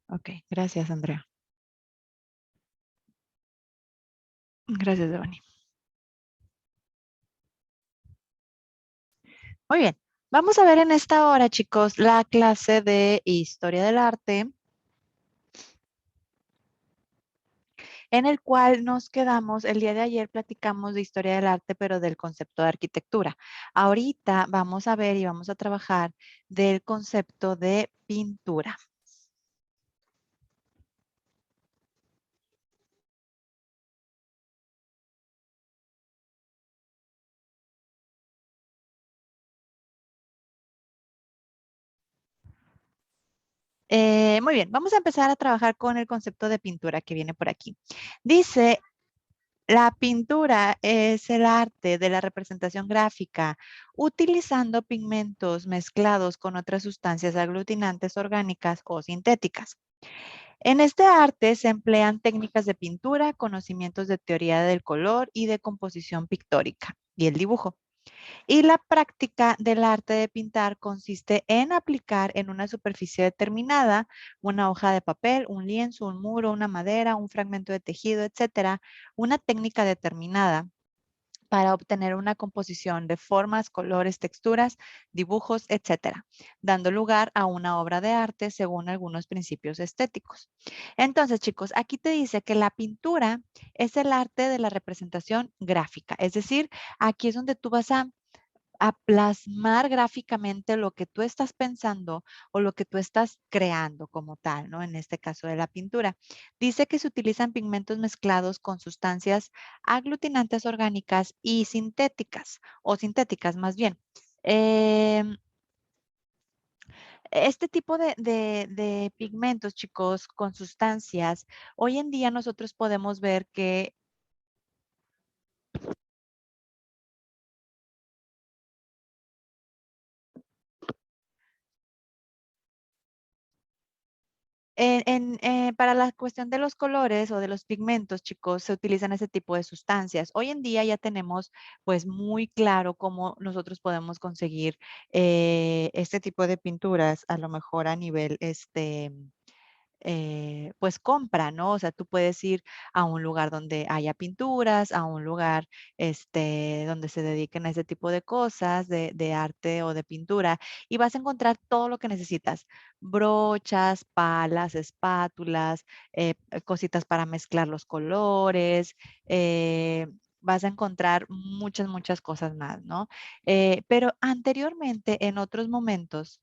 Ok, gracias, Andrea. Gracias, Devani. Muy bien. Vamos a ver en esta hora, chicos, la clase de Historia del Arte, en el cual nos quedamos, el día de ayer platicamos de Historia del Arte, pero del concepto de arquitectura. Ahorita vamos a ver y vamos a trabajar del concepto de pintura. Muy bien, vamos a empezar a trabajar con el concepto de pintura que viene por aquí. Dice, la pintura es el arte de la representación gráfica utilizando pigmentos mezclados con otras sustancias aglutinantes orgánicas o sintéticas. En este arte se emplean técnicas de pintura, conocimientos de teoría del color y de composición pictórica y el dibujo. Y la práctica del arte de pintar consiste en aplicar en una superficie determinada una hoja de papel, un lienzo, un muro, una madera, un fragmento de tejido, etcétera, una técnica determinada para obtener una composición de formas, colores, texturas, dibujos, etcétera, dando lugar a una obra de arte según algunos principios estéticos. Entonces, chicos, aquí te dice que la pintura es el arte de la representación gráfica, es decir, aquí es donde tú vas a plasmar gráficamente lo que tú estás pensando o lo que tú estás creando como tal, ¿no? En este caso de la pintura. Dice que se utilizan pigmentos mezclados con sustancias aglutinantes orgánicas y sintéticas, o sintéticas más bien. Em, este tipo de pigmentos, chicos, con sustancias, hoy en día nosotros podemos ver que para la cuestión de los colores o de los pigmentos, chicos, se utilizan ese tipo de sustancias. Hoy en día ya tenemos pues muy claro cómo nosotros podemos conseguir este tipo de pinturas, a lo mejor a nivel pues compra, ¿no? O sea, tú puedes ir a un lugar donde haya pinturas, a un lugar donde se dediquen a ese tipo de cosas, de arte o de pintura, y vas a encontrar todo lo que necesitas. Brochas, palas, espátulas, cositas para mezclar los colores. Vas a encontrar muchas, muchas cosas más, ¿no? Pero anteriormente, en otros momentos,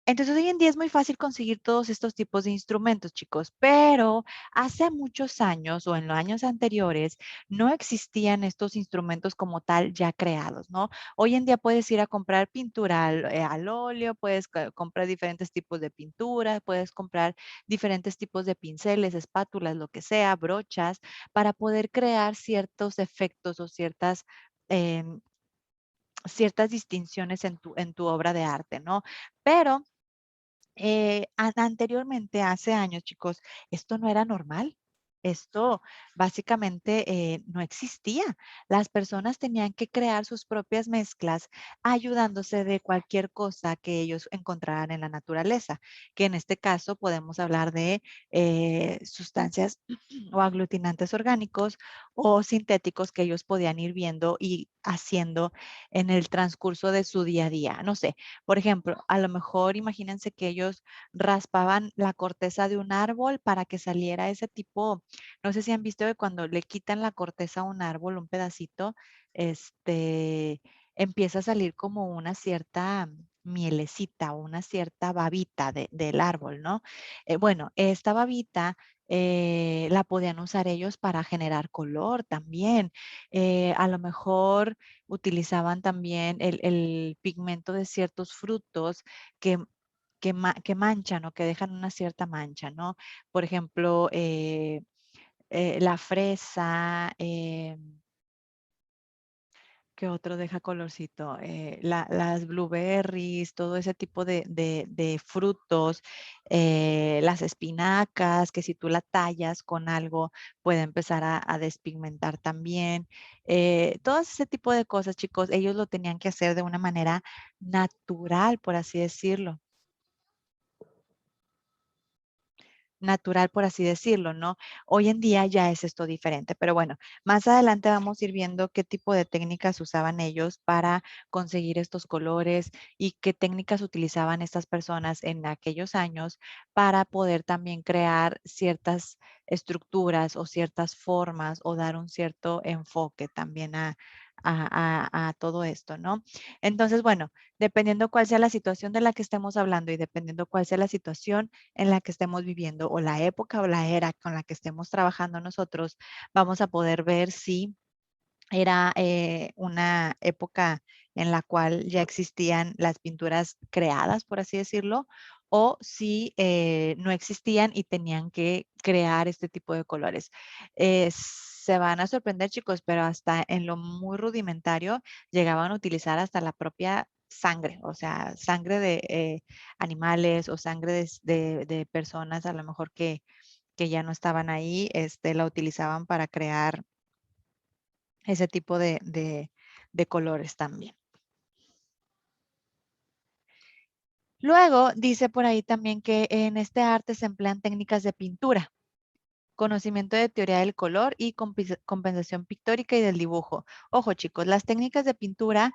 entonces, hoy en día es muy fácil conseguir todos estos tipos de instrumentos, chicos, pero hace muchos años o en los años anteriores no existían estos instrumentos como tal ya creados, ¿no? Hoy en día puedes ir a comprar pintura al óleo, puedes comprar diferentes tipos de pintura, puedes comprar diferentes tipos de pinceles, espátulas, lo que sea, brochas, para poder crear ciertos efectos o em, ciertas distinciones en tu obra de arte, ¿no? Pero anteriormente, hace años, chicos, esto no era normal. Esto básicamente no existía. Las personas tenían que crear sus propias mezclas ayudándose de cualquier cosa que ellos encontraran en la naturaleza, que en este caso podemos hablar de sustancias o aglutinantes orgánicos o sintéticos que ellos podían ir viendo y haciendo en el transcurso de su día a día. No sé, por ejemplo, a lo mejor imagínense que ellos raspaban la corteza de un árbol para que saliera ese tipo, no sé si han visto que cuando le quitan la corteza a un árbol, un pedacito, empieza a salir como una cierta mielecita o una cierta babita del árbol, ¿no? Bueno, esta babita la podían usar ellos para generar color también. A lo mejor utilizaban también el pigmento de ciertos frutos que, que manchan o que dejan una cierta mancha, ¿no? Por ejemplo, la fresa, ¿Qué otro deja colorcito? Las blueberries, todo ese tipo de frutos, las espinacas, que si tú la tallas con algo puede empezar a despigmentar también. Todo ese tipo de cosas, chicos, ellos lo tenían que hacer de una manera natural, por así decirlo. Natural, por así decirlo, ¿no? Hoy en día ya es esto diferente, pero bueno, más adelante vamos a ir viendo qué tipo de técnicas usaban ellos para conseguir estos colores y qué técnicas utilizaban estas personas en aquellos años para poder también crear ciertas estructuras o ciertas formas o dar un cierto enfoque también a todo esto, ¿no? Entonces, bueno, dependiendo cuál sea la situación de la que estemos hablando y dependiendo cuál sea la situación, en la que estemos viviendo o la época o la era con la que estemos trabajando nosotros, vamos a poder ver si era una época en la cual ya existían las pinturas creadas, por así decirlo, o si no existían y tenían que crear este tipo de colores. Se van a sorprender, chicos, pero hasta en lo muy rudimentario llegaban a utilizar hasta la propia sangre, o sea, sangre de animales o sangre de personas a lo mejor que ya no estaban ahí, la utilizaban para crear ese tipo de colores también. Luego dice por ahí también que en este arte se emplean técnicas de pintura, conocimiento de teoría del color y compensación pictórica y del dibujo. Ojo, chicos, las técnicas de pintura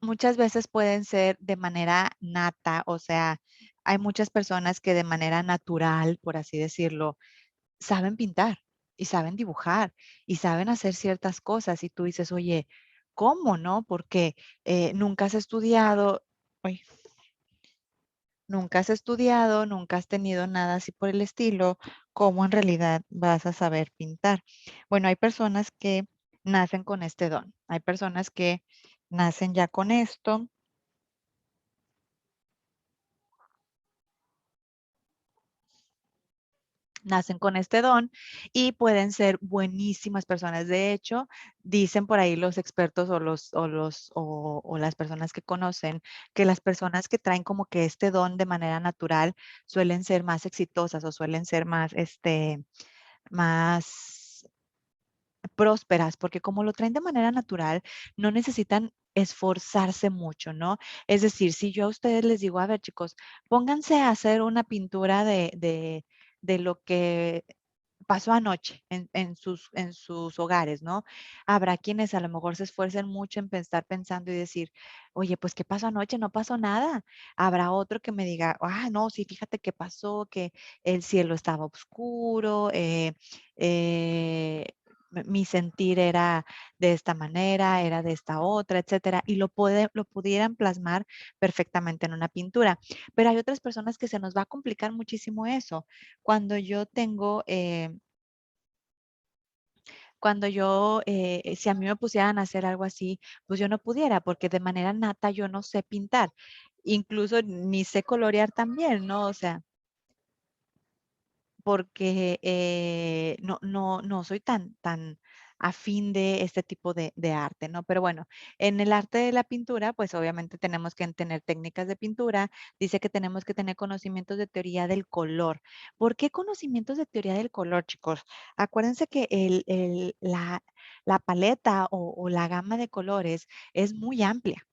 muchas veces pueden ser de manera nata, o sea, hay muchas personas que de manera natural, por así decirlo, saben pintar y saben dibujar y saben hacer ciertas cosas y tú dices, oye, ¿cómo no? Porque nunca has estudiado, ay, nunca has estudiado, nunca has tenido nada así por el estilo, ¿cómo en realidad vas a saber pintar? Bueno, hay personas que nacen con este don, hay personas que nacen ya con esto. Nacen con este don y pueden ser buenísimas personas. De hecho, dicen por ahí los expertos o las personas que conocen que las personas que traen como que este don de manera natural suelen ser más exitosas o suelen ser más, más prósperas, porque como lo traen de manera natural, no necesitan esforzarse mucho, ¿no? Es decir, si yo a ustedes les digo, a ver, chicos, pónganse a hacer una pintura de lo que pasó anoche en sus hogares, ¿no? Habrá quienes a lo mejor se esfuercen mucho en estar pensando y decir, oye, pues, ¿qué pasó anoche? No pasó nada. Habrá otro que me diga, ah, no, sí, fíjate que pasó, que el cielo estaba oscuro, eh, mi sentir era de esta manera, era de esta otra, etcétera, y lo pudieran plasmar perfectamente en una pintura. Pero hay otras personas que se nos va a complicar muchísimo eso. Cuando yo tengo, si a mí me pusieran a hacer algo así, pues yo no pudiera, porque de manera nata yo no sé pintar. Incluso ni sé colorear también, ¿no? O sea, porque no soy tan afín de este tipo de arte, ¿no? Pero bueno, en el arte de la pintura, pues obviamente tenemos que tener técnicas de pintura. Dice que tenemos que tener conocimientos de teoría del color. ¿Por qué conocimientos de teoría del color, chicos? Acuérdense que la paleta o la gama de colores es muy amplia.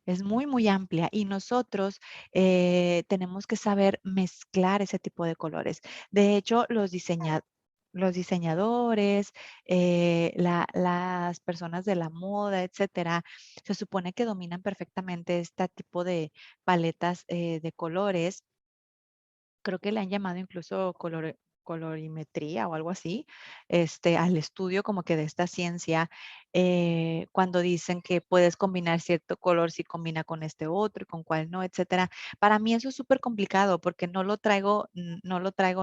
Es muy, muy amplia y nosotros tenemos que saber mezclar ese tipo de colores. De hecho, los diseñadores, las personas de la moda, etcétera, se supone que dominan perfectamente este tipo de paletas de colores. Creo que le han llamado incluso colorimetría o algo así, al estudio como que de esta ciencia, cuando dicen que puedes combinar cierto color si combina con este otro y con cuál no, etcétera. Para mí eso es súper complicado porque no lo traigo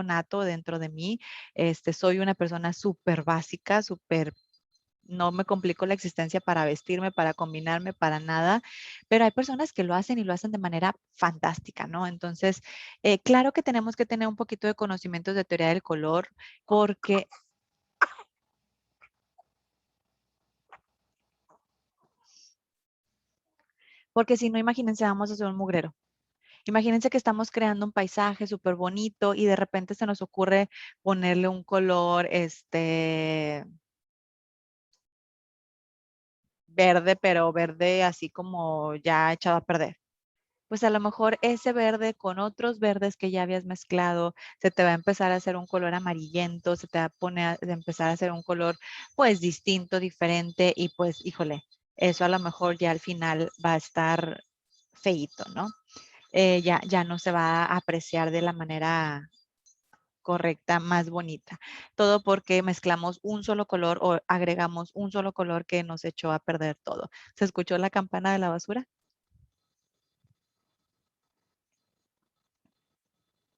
nato dentro de mí. Soy una persona súper básica, súper no me complico la existencia para vestirme, para combinarme, para nada, pero hay personas que lo hacen y lo hacen de manera fantástica, ¿no? Entonces, claro que tenemos que tener un poquito de conocimientos de teoría del color porque porque si no, imagínense, vamos a hacer un mugrero. Imagínense que estamos creando un paisaje súper bonito y de repente se nos ocurre ponerle un color, verde, pero verde así como ya echado a perder. Pues a lo mejor ese verde con otros verdes que ya habías mezclado, se te va a empezar a hacer un color amarillento, se te va a poner a empezar a hacer un color pues distinto, diferente y pues híjole, eso a lo mejor ya al final va a estar feíto, ¿no? Ya no se va a apreciar de la manera correcta, más bonita. Todo porque mezclamos un solo color o agregamos un solo color que nos echó a perder todo. ¿Se escuchó la campana de la basura?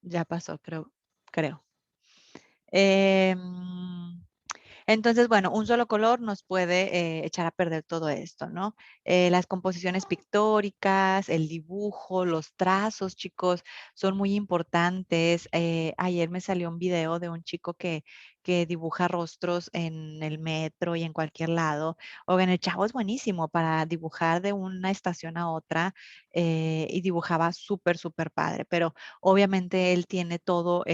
Ya pasó, creo. Em, entonces, bueno, un solo color nos puede echar a perder todo esto, ¿no? Las composiciones pictóricas, el dibujo, los trazos, chicos, son muy importantes. Ayer me salió un video de un chico que dibuja rostros en el metro y en cualquier lado. Oigan, el chavo es buenísimo para dibujar de una estación a otra y dibujaba súper, súper padre, pero obviamente él tiene todo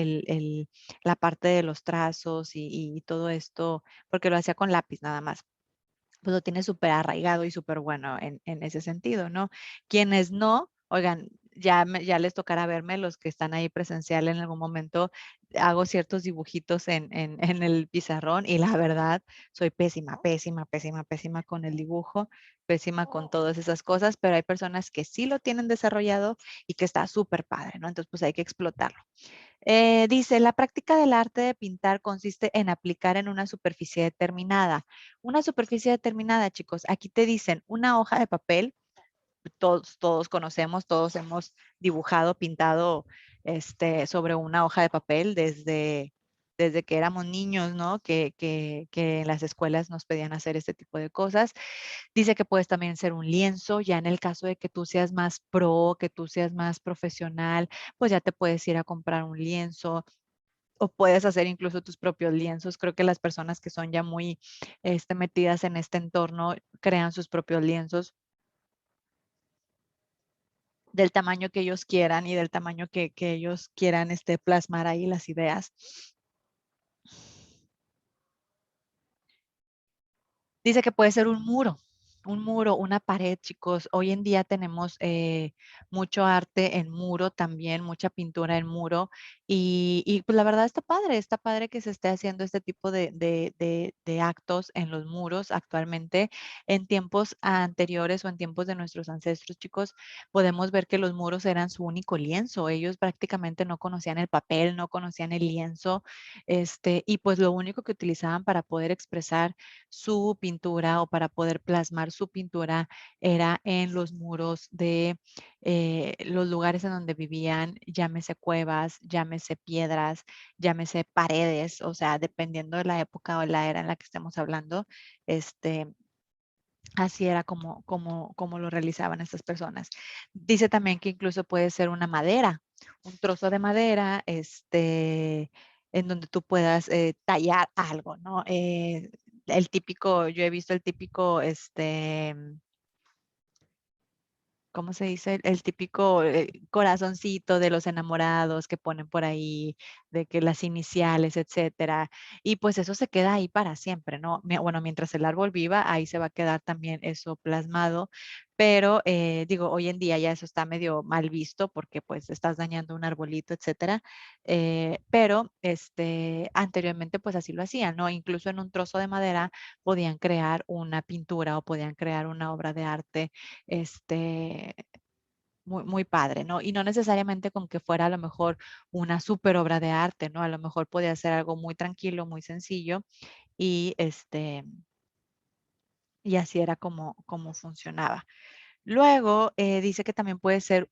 la parte de los trazos y todo esto, porque lo hacía con lápiz nada más. Pues lo tiene súper arraigado y súper bueno en ese sentido, ¿no? Quienes no, oigan, ya les tocará verme, los que están ahí presencial en algún momento, hago ciertos dibujitos en el pizarrón y la verdad, soy pésima, pésima, pésima, pésima con el dibujo, pésima con todas esas cosas, pero hay personas que sí lo tienen desarrollado y que está súper padre, ¿no? Entonces, pues hay que explotarlo. Dice, la práctica del arte de pintar consiste en aplicar en una superficie determinada. Una superficie determinada, chicos, aquí te dicen una hoja de papel, todos conocemos, todos hemos dibujado, pintado sobre una hoja de papel desde que éramos niños, ¿no? Que en las escuelas nos pedían hacer este tipo de cosas. Dice que puedes también ser un lienzo, ya en el caso de que tú seas más pro, que tú seas más profesional, pues ya te puedes ir a comprar un lienzo o puedes hacer incluso tus propios lienzos. Creo que las personas que son ya muy metidas en este entorno crean sus propios lienzos del tamaño que ellos quieran y del tamaño que ellos quieran plasmar ahí las ideas. Dice que puede ser un muro, una pared, chicos. Hoy en día tenemos mucho arte en muro también, mucha pintura en muro. Y pues la verdad está padre que se esté haciendo este tipo de actos en los muros actualmente. En tiempos anteriores o en tiempos de nuestros ancestros, chicos, podemos ver que los muros eran su único lienzo. Ellos prácticamente no conocían el papel, no conocían el lienzo, y pues lo único que utilizaban para poder expresar su pintura o para poder plasmar su pintura era en los muros de los lugares en donde vivían, llámese cuevas, llámese piedras, llámese paredes, o sea, dependiendo de la época o la era en la que estemos hablando, este, así era como lo realizaban estas personas. Dice también que incluso puede ser una madera, un trozo de madera, en donde tú puedas tallar algo, ¿no? El típico, yo he visto el típico, ¿cómo se dice? El típico corazoncito de los enamorados que ponen por ahí, de que las iniciales, etcétera. Y pues eso se queda ahí para siempre, ¿no? Bueno, mientras el árbol viva, ahí se va a quedar también eso plasmado. Pero digo, hoy en día ya eso está medio mal visto porque pues estás dañando un arbolito, etcétera. Pero anteriormente pues así lo hacían, ¿no? Incluso en un trozo de madera podían crear una pintura o podían crear una obra de arte este, muy, muy padre, ¿no? Y no necesariamente con que fuera a lo mejor una super obra de arte, ¿no? A lo mejor podía ser algo muy tranquilo, muy sencillo y y así era como funcionaba. Luego dice que también puede ser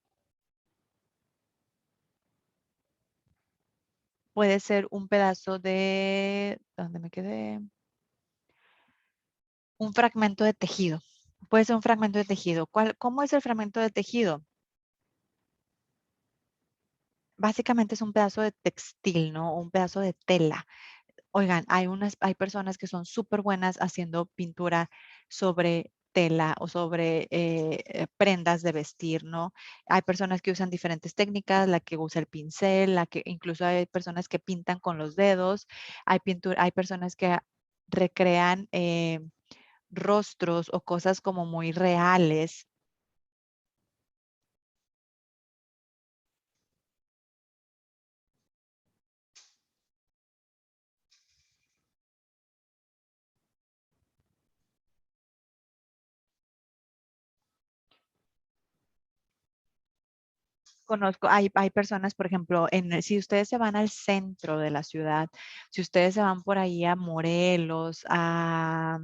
un pedazo de, ¿dónde me quedé? Un fragmento de tejido. Puede ser un fragmento de tejido. ¿Cómo es el fragmento de tejido? Básicamente es un pedazo de textil, ¿no? Un pedazo de tela. Oigan, hay personas que son súper buenas haciendo pintura sobre tela o sobre prendas de vestir, ¿no? Hay personas que usan diferentes técnicas, la que usa el pincel, la que incluso hay personas que pintan con los dedos, hay personas que recrean rostros o cosas como muy reales. Conozco, hay personas, por ejemplo, si ustedes se van al centro de la ciudad, si ustedes se van por ahí a Morelos, a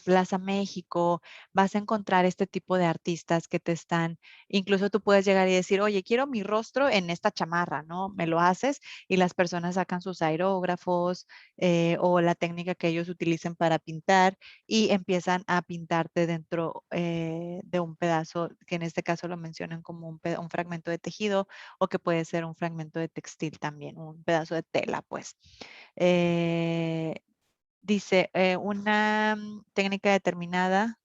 Plaza México, vas a encontrar este tipo de artistas que te están, incluso tú puedes llegar y decir, oye, quiero mi rostro en esta chamarra, ¿no? Me lo haces y las personas sacan sus aerógrafos o la técnica que ellos utilicen para pintar y empiezan a pintarte dentro de un pedazo, que en este caso lo mencionan como un fragmento de tejido o que puede ser un fragmento de textil también, un pedazo de tela, pues. Eh, Dice, una técnica determinada.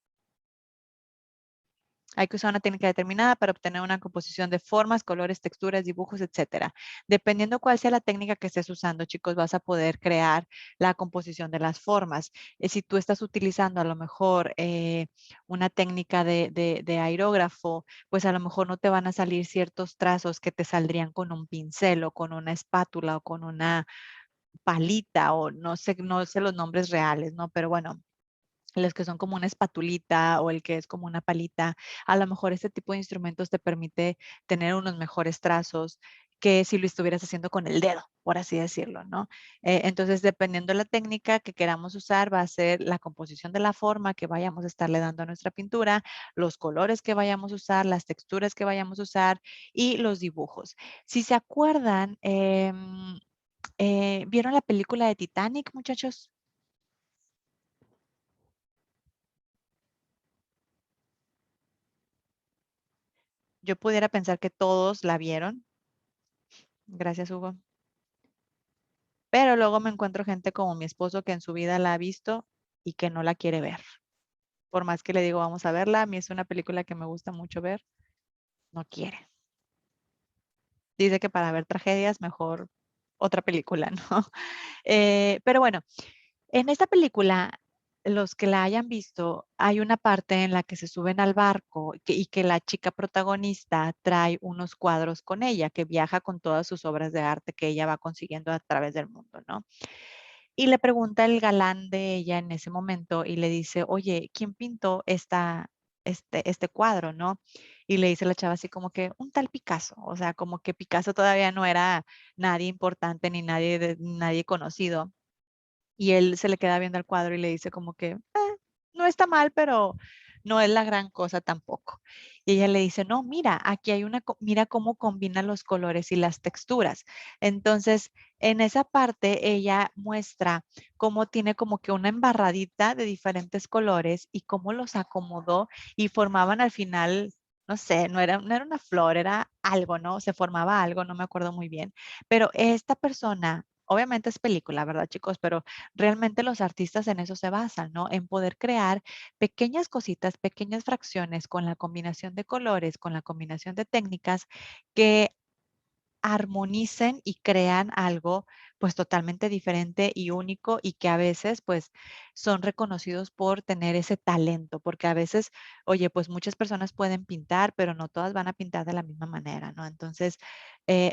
Hay que usar una técnica determinada para obtener una composición de formas, colores, texturas, dibujos, etcétera. Dependiendo cuál sea la técnica que estés usando, chicos, vas a poder crear la composición de las formas. Si tú estás utilizando a lo mejor una técnica de aerógrafo, pues a lo mejor no te van a salir ciertos trazos que te saldrían con un pincel o con una espátula o con una palita o no sé los nombres reales, ¿no? Pero bueno, los que son como una espatulita o el que es como una palita, a lo mejor este tipo de instrumentos te permite tener unos mejores trazos que si lo estuvieras haciendo con el dedo, por así decirlo, ¿no? Entonces, dependiendo de la técnica que queramos usar, va a ser la composición de la forma que vayamos a estarle dando a nuestra pintura, los colores que vayamos a usar, las texturas que vayamos a usar y los dibujos. Si se acuerdan, ¿vieron la película de Titanic, muchachos? Yo pudiera pensar que todos la vieron. Gracias, Hugo. Pero luego me encuentro gente como mi esposo que en su vida la ha visto y que no la quiere ver. Por más que le digo, vamos a verla, a mí es una película que me gusta mucho ver, no quiere. Dice que para ver tragedias, mejor otra película, ¿no? Pero bueno, en esta película, los que la hayan visto, hay una parte en la que se suben al barco y que la chica protagonista trae unos cuadros con ella, que viaja con todas sus obras de arte que ella va consiguiendo a través del mundo, ¿no? Y le pregunta el galán de ella en ese momento y le dice, oye, ¿quién pintó este cuadro, no? Y le dice la chava así como que un tal Picasso, o sea, como que Picasso todavía no era nadie importante ni nadie conocido. Y él se le queda viendo el cuadro y le dice como que, no está mal, pero no es la gran cosa tampoco. Y ella le dice, no, mira, aquí hay mira cómo combina los colores y las texturas. Entonces, en esa parte, ella muestra cómo tiene como que una embarradita de diferentes colores y cómo los acomodó y formaban al final, no sé, no era una flor, era algo, ¿no? Se formaba algo, no me acuerdo muy bien. Pero esta persona, obviamente es película, ¿verdad, chicos? Pero realmente los artistas en eso se basan, ¿no? En poder crear pequeñas cositas, pequeñas fracciones con la combinación de colores, con la combinación de técnicas que armonicen y crean algo pues totalmente diferente y único y que a veces pues son reconocidos por tener ese talento, porque a veces, oye, pues muchas personas pueden pintar, pero no todas van a pintar de la misma manera, ¿no? Entonces,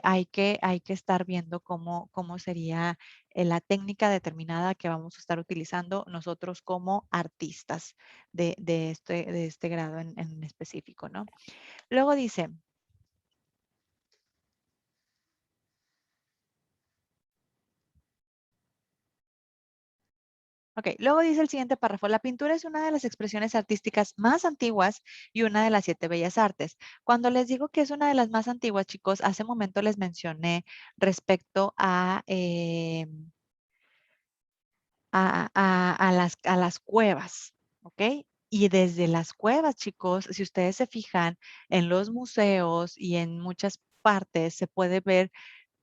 hay que estar viendo cómo sería la técnica determinada que vamos a estar utilizando nosotros como artistas de este grado en específico, ¿no? Luego dice, ok, luego dice el siguiente párrafo, la pintura es una de las expresiones artísticas más antiguas y una de las 7 bellas artes. Cuando les digo que es una de las más antiguas, chicos, hace un momento les mencioné respecto a las cuevas, ¿ok? Y desde las cuevas, chicos, si ustedes se fijan en los museos y en muchas partes, se puede ver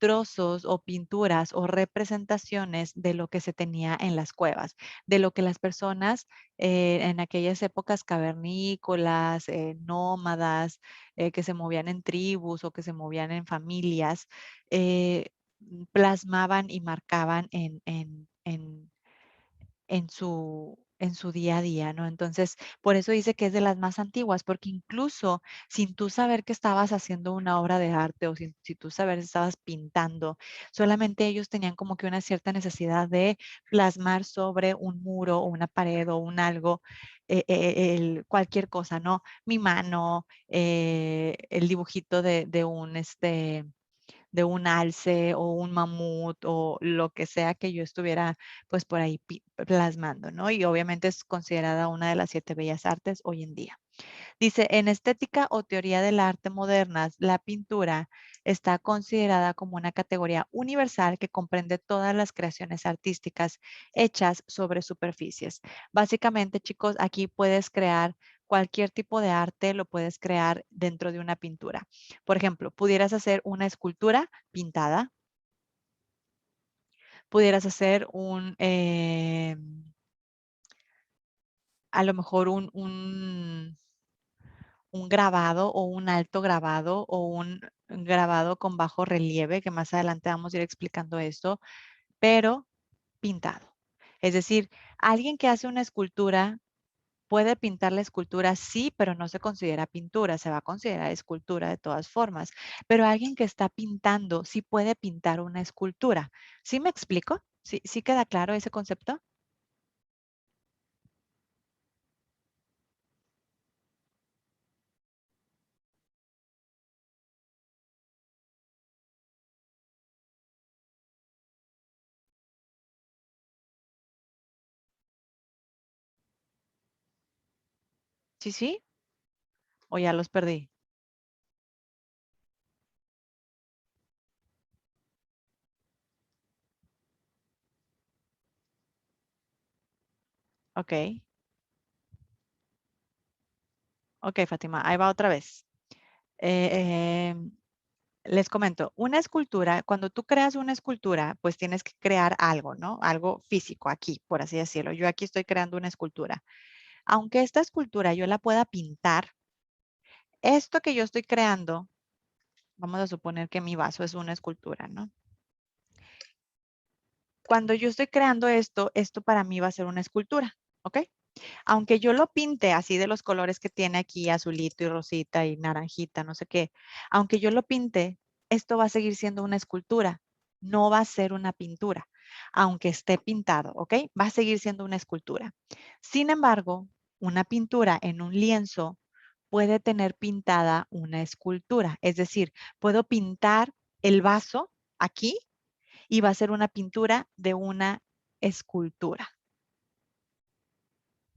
trozos o pinturas o representaciones de lo que se tenía en las cuevas, de lo que las personas en aquellas épocas cavernícolas, nómadas, que se movían en tribus o que se movían en familias, plasmaban y marcaban en su día a día, ¿no? Entonces, por eso dice que es de las más antiguas, porque incluso sin tú saber que estabas haciendo una obra de arte o sin tú saber que estabas pintando, solamente ellos tenían como que una cierta necesidad de plasmar sobre un muro o una pared o un algo, cualquier cosa, ¿no? Mi mano, el dibujito de un alce o un mamut o lo que sea que yo estuviera pues por ahí plasmando, ¿no? Y obviamente es considerada una de las 7 bellas artes hoy en día. Dice, en estética o teoría del arte modernas, la pintura está considerada como una categoría universal que comprende todas las creaciones artísticas hechas sobre superficies. Básicamente, chicos, aquí puedes crear cualquier tipo de arte, lo puedes crear dentro de una pintura. Por ejemplo, pudieras hacer una escultura pintada, pudieras hacer a lo mejor un grabado o un alto grabado o un grabado con bajo relieve, que más adelante vamos a ir explicando esto, pero pintado. Es decir, alguien que hace una escultura puede pintar la escultura, sí, pero no se considera pintura, se va a considerar escultura de todas formas. Pero alguien que está pintando sí puede pintar una escultura. ¿Sí me explico? ¿Sí queda claro ese concepto? Sí, sí, o ya los perdí. Ok, ok, Fátima, ahí va otra vez. Eh, em, Les comento, una escultura, cuando tú creas una escultura, pues tienes que crear algo, ¿no? Algo físico aquí, por así decirlo. Yo aquí estoy creando una escultura. Aunque esta escultura yo la pueda pintar, esto que yo estoy creando, vamos a suponer que mi vaso es una escultura, ¿no? Cuando yo estoy creando esto, esto para mí va a ser una escultura, ¿ok? Aunque yo lo pinte así de los colores que tiene aquí, azulito y rosita y naranjita, no sé qué, aunque yo lo pinte, esto va a seguir siendo una escultura, no va a ser una pintura, aunque esté pintado, ¿ok? Va a seguir siendo una escultura. Sin embargo, una pintura en un lienzo puede tener pintada una escultura, es decir, puedo pintar el vaso aquí y va a ser una pintura de una escultura.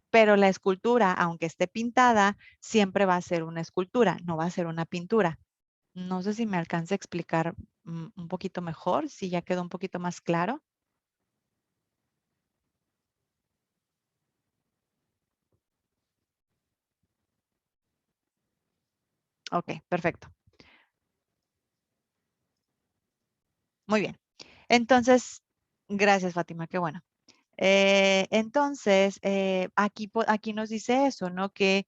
Pero la escultura, aunque esté pintada, siempre va a ser una escultura, no va a ser una pintura. No sé si me alcanza a explicar un poquito mejor, si ya quedó un poquito más claro. Ok, perfecto. Muy bien. Entonces, gracias, Fátima, qué bueno. Entonces, aquí nos dice eso, ¿no? Que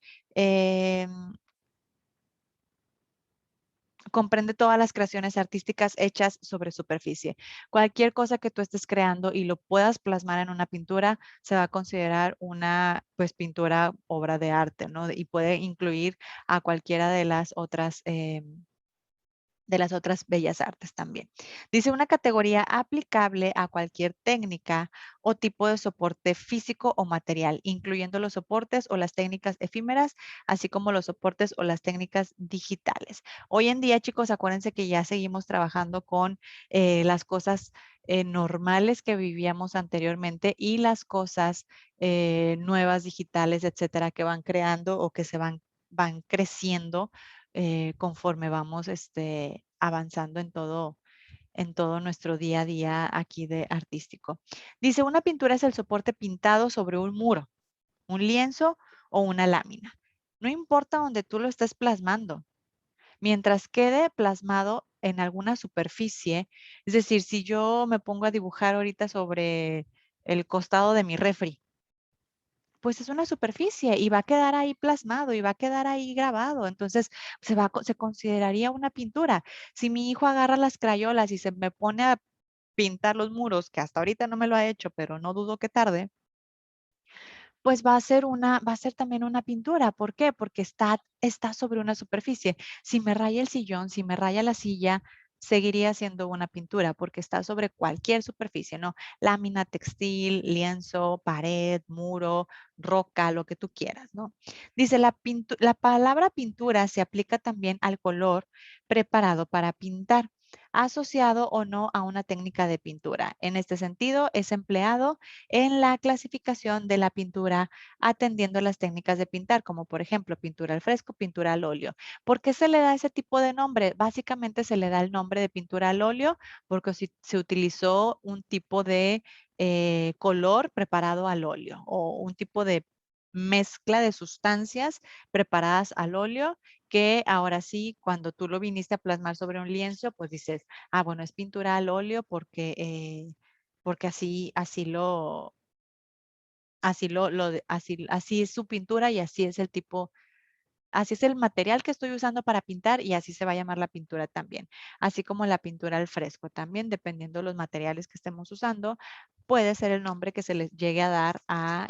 comprende todas las creaciones artísticas hechas sobre superficie. Cualquier cosa que tú estés creando y lo puedas plasmar en una pintura, se va a considerar una, pues, pintura, obra de arte, ¿no? Y puede incluir a cualquiera de las otras bellas artes también. Dice una categoría aplicable a cualquier técnica o tipo de soporte físico o material, incluyendo los soportes o las técnicas efímeras, así como los soportes o las técnicas digitales. Hoy en día, chicos, acuérdense que ya seguimos trabajando con las cosas normales que vivíamos anteriormente y las cosas nuevas, digitales, etcétera, que van creando o que van creciendo conforme vamos avanzando en todo nuestro día a día aquí de artístico. Dice, una pintura es el soporte pintado sobre un muro, un lienzo o una lámina. No importa donde tú lo estés plasmando, mientras quede plasmado en alguna superficie, es decir, si yo me pongo a dibujar ahorita sobre el costado de mi refri, pues es una superficie y va a quedar ahí plasmado y va a quedar ahí grabado. Entonces se consideraría una pintura. Si mi hijo agarra las crayolas y se me pone a pintar los muros, que hasta ahorita no me lo ha hecho, pero no dudo que tarde, pues va a ser también una pintura. ¿Por qué? Porque está sobre una superficie. Si me raya el sillón, si me raya la silla, seguiría siendo una pintura porque está sobre cualquier superficie, ¿no? Lámina, textil, lienzo, pared, muro, roca, lo que tú quieras, ¿no? Dice, la palabra pintura se aplica también al color preparado para pintar, asociado o no a una técnica de pintura. En este sentido, es empleado en la clasificación de la pintura atendiendo las técnicas de pintar, como por ejemplo pintura al fresco, pintura al óleo. ¿Por qué se le da ese tipo de nombre? Básicamente se le da el nombre de pintura al óleo porque se utilizó un tipo de color preparado al óleo o un tipo de mezcla de sustancias preparadas al óleo que ahora sí, cuando tú lo viniste a plasmar sobre un lienzo, pues dices, ah, bueno, es pintura al óleo porque así es su pintura y así es el tipo, así es el material que estoy usando para pintar y así se va a llamar la pintura también. Así como la pintura al fresco también, dependiendo de los materiales que estemos usando, puede ser el nombre que se les llegue a dar a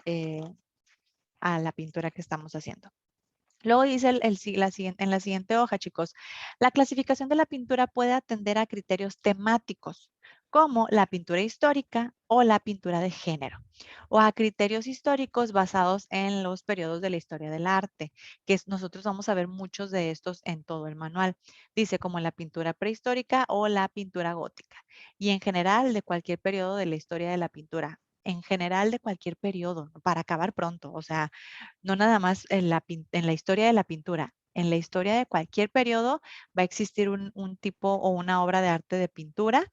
la pintura que estamos haciendo. Luego dice en la siguiente hoja, chicos, la clasificación de la pintura puede atender a criterios temáticos, como la pintura histórica o la pintura de género, o a criterios históricos basados en los periodos de la historia del arte, nosotros vamos a ver muchos de estos en todo el manual. Dice como la pintura prehistórica o la pintura gótica, y en general de cualquier periodo de la historia de la pintura. En general de cualquier periodo, para acabar pronto, o sea, no nada más en la historia de la pintura, en la historia de cualquier periodo va a existir un tipo o una obra de arte de pintura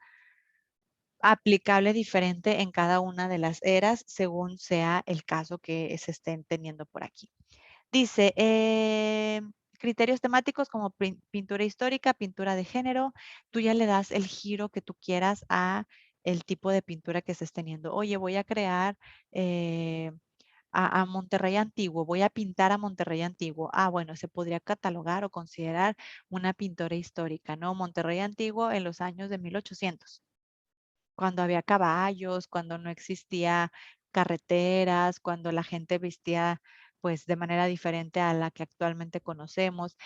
aplicable diferente en cada una de las eras según sea el caso que se estén teniendo por aquí. Dice, criterios temáticos como pintura histórica, pintura de género, tú ya le das el giro que tú quieras a el tipo de pintura que estés teniendo. Oye, voy a crear a Monterrey antiguo, voy a pintar a Monterrey antiguo. Ah, bueno, se podría catalogar o considerar una pintura histórica, ¿no? Monterrey antiguo en los años de 1800, cuando había caballos, cuando no existía carreteras, cuando la gente vestía pues de manera diferente a la que actualmente conocemos.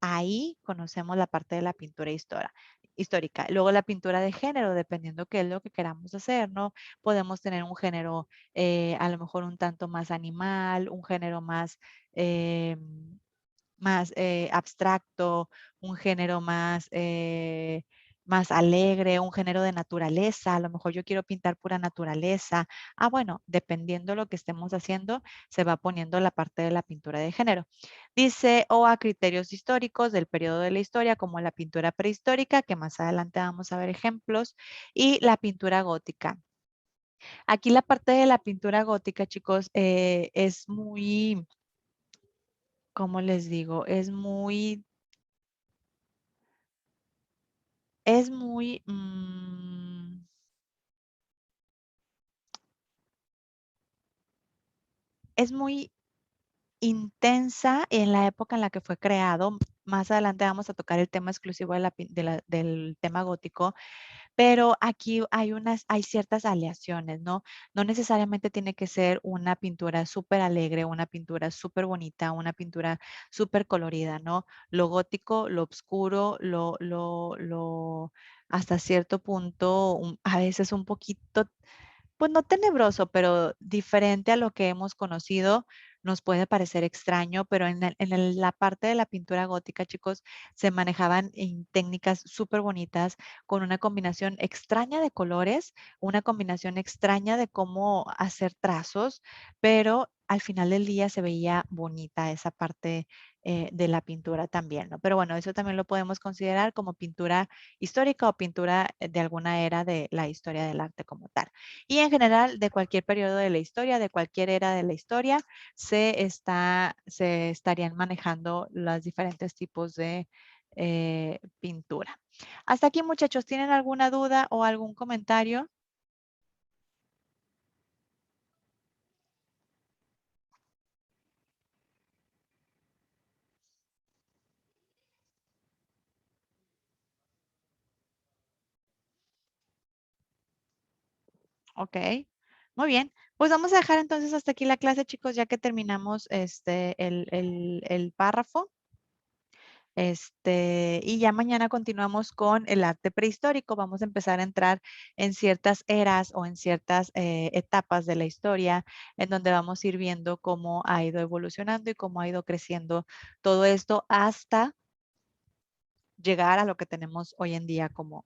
Ahí conocemos la parte de la pintura histórica. Luego la pintura de género, dependiendo qué es lo que queramos hacer, ¿no? Podemos tener un género a lo mejor un tanto más animal, un género más abstracto, un género más alegre, un género de naturaleza. A lo mejor yo quiero pintar pura naturaleza. Ah, bueno, dependiendo de lo que estemos haciendo, se va poniendo la parte de la pintura de género. Dice, o a criterios históricos del periodo de la historia, como la pintura prehistórica, que más adelante vamos a ver ejemplos, y la pintura gótica. Aquí la parte de la pintura gótica, chicos, es muy, ¿cómo les digo? Es muy, es muy intensa en la época en la que fue creado. Más adelante vamos a tocar el tema exclusivo del tema gótico, pero aquí hay ciertas aleaciones, ¿no? No necesariamente tiene que ser una pintura súper alegre, una pintura súper bonita, una pintura súper colorida, ¿no? Lo gótico, lo oscuro, hasta cierto punto, a veces un poquito pues no tenebroso, pero diferente a lo que hemos conocido, nos puede parecer extraño, pero la parte de la pintura gótica, chicos, se manejaban en técnicas súper bonitas, con una combinación extraña de colores, una combinación extraña de cómo hacer trazos, pero al final del día se veía bonita esa parte de la pintura también, ¿no? Pero bueno, eso también lo podemos considerar como pintura histórica o pintura de alguna era de la historia del arte como tal. Y en general, de cualquier periodo de la historia, de cualquier era de la historia, se estarían manejando los diferentes tipos pintura. Hasta aquí, muchachos, ¿tienen alguna duda o algún comentario? Ok, muy bien. Pues vamos a dejar entonces hasta aquí la clase, chicos, ya que terminamos el párrafo. Y ya mañana continuamos con el arte prehistórico. Vamos a empezar a entrar en ciertas eras o en ciertas etapas de la historia, en donde vamos a ir viendo cómo ha ido evolucionando y cómo ha ido creciendo todo esto hasta llegar a lo que tenemos hoy en día como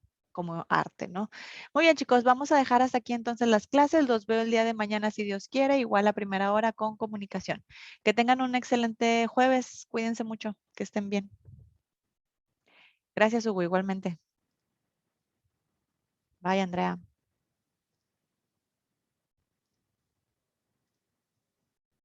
arte, ¿no? Muy bien, chicos, vamos a dejar hasta aquí entonces las clases. Los veo el día de mañana, si Dios quiere, igual a primera hora con comunicación. Que tengan un excelente jueves. Cuídense mucho, que estén bien. Gracias, Hugo, igualmente. Bye, Andrea.